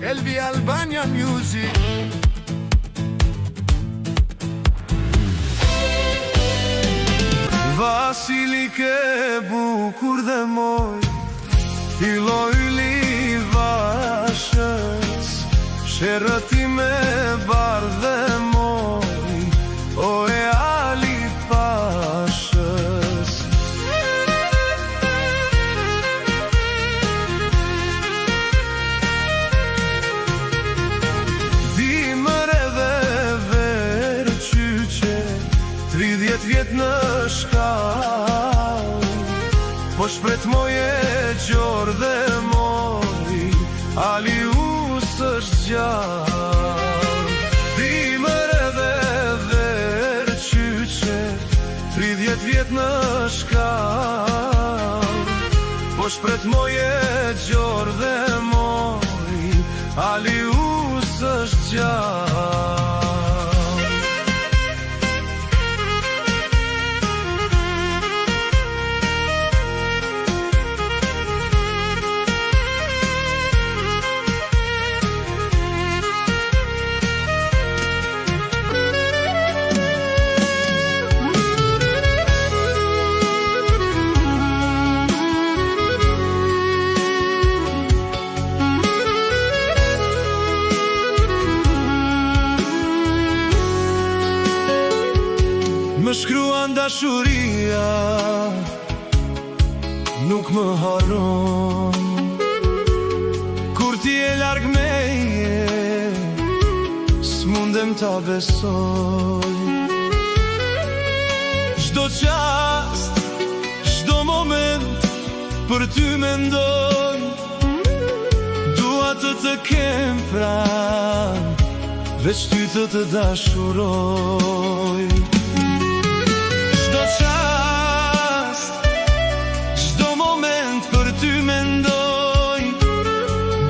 Elvi Albania Music. Vasilike bukur dhe moj, filloj livashës, sherëti me bardh dhe moj, o e Ali Pashës. Dimër edhe verë qyqe, 30 vjet në shkallë, po shpret moje gjorë dhe moj, Ali është gjallë. Dimër edhe verë qyqe, 30 vjet në shkallë, po shpret moje gjorë dhe moj, Ali është gjallë. Më shkruan dashuria, nuk më haron, kur ti e larg meje, s'mundem ta besoj. Çdo qast, çdo moment, për ty mendoj, dua të kem pran, veç ty të dashuroj. Çdo moment për ty mendoj,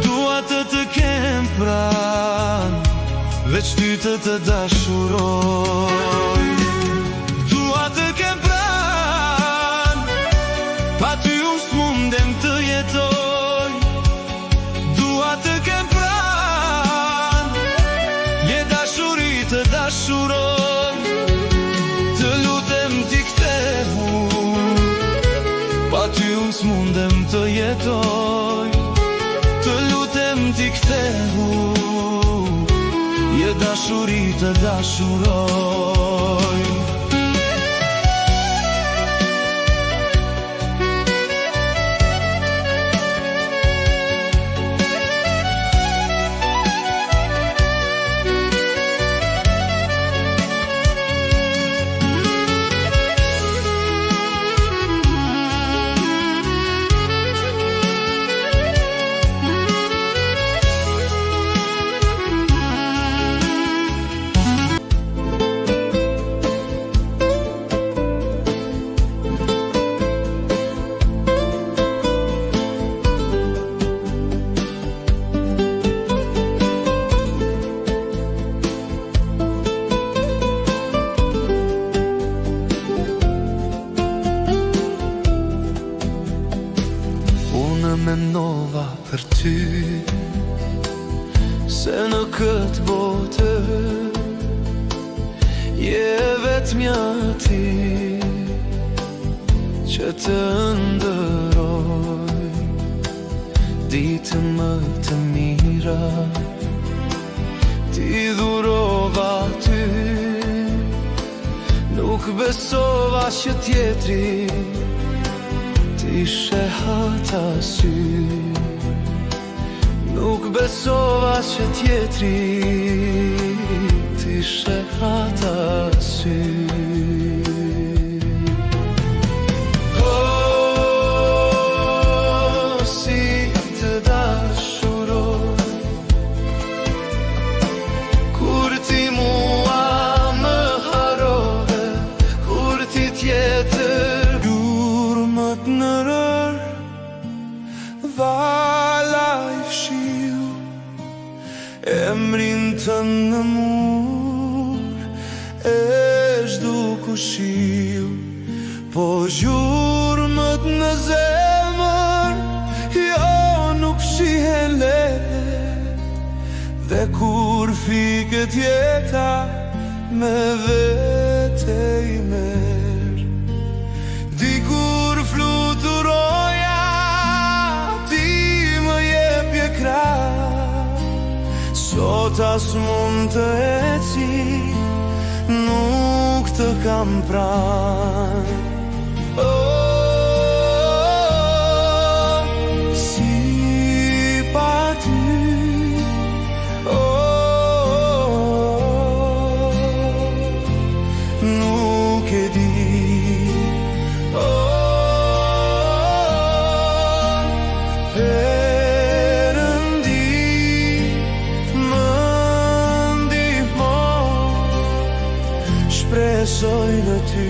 dua të kem pran, veç ty të dashuroj. Dua të kem pran, pa ty unë s'mundem të jetoj. Dua të kem pran, je dashuri të dashuroj. Të lutem ti kthehu, pa ty unë s'mundem të jetoj. Të lutem ti kthehu, je dashuri të dashuroj. Mendova për ty, se në këtë botë je vetmja ti që të ndëroj ditë më të mira. Ti dhurova ty, nuk besova që tjetri ti shehat sy. Nuk besova që tjetri ti shehat sy. Si të dashuroj, kur ti mua më harove, kur ti tjetër jurmët në rër, vala I fshiu, emrin të në mur, e zhduku shiu, po jurmët në zemër, jo nuk shihen let. Dhe kur fiket jeta me vete I merë, dikur fluturoja ti më jepje krah. Sot as mund të eci, nuk të kam pranë. Shpresoj në ty.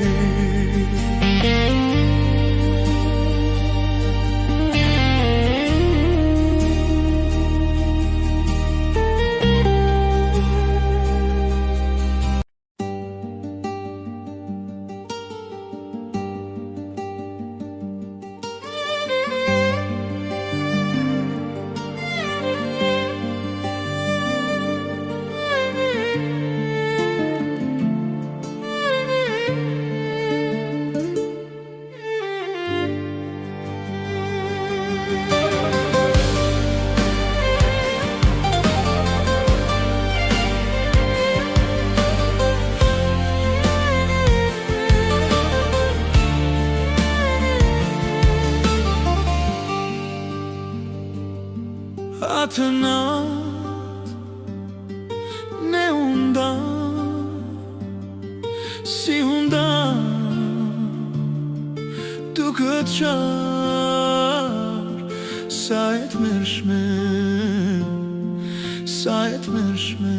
Atë natë ne unda, si unda duke qarë, sa e t'mërshme, sa e t'mërshme.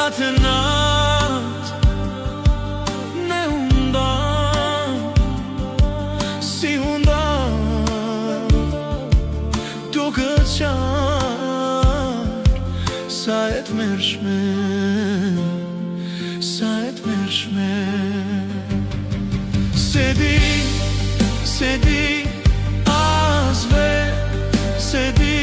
Atë natë ne unda, si unda duke qarë, sa e t'mërshme, sa e t'mërshme. Se di, as ve, se di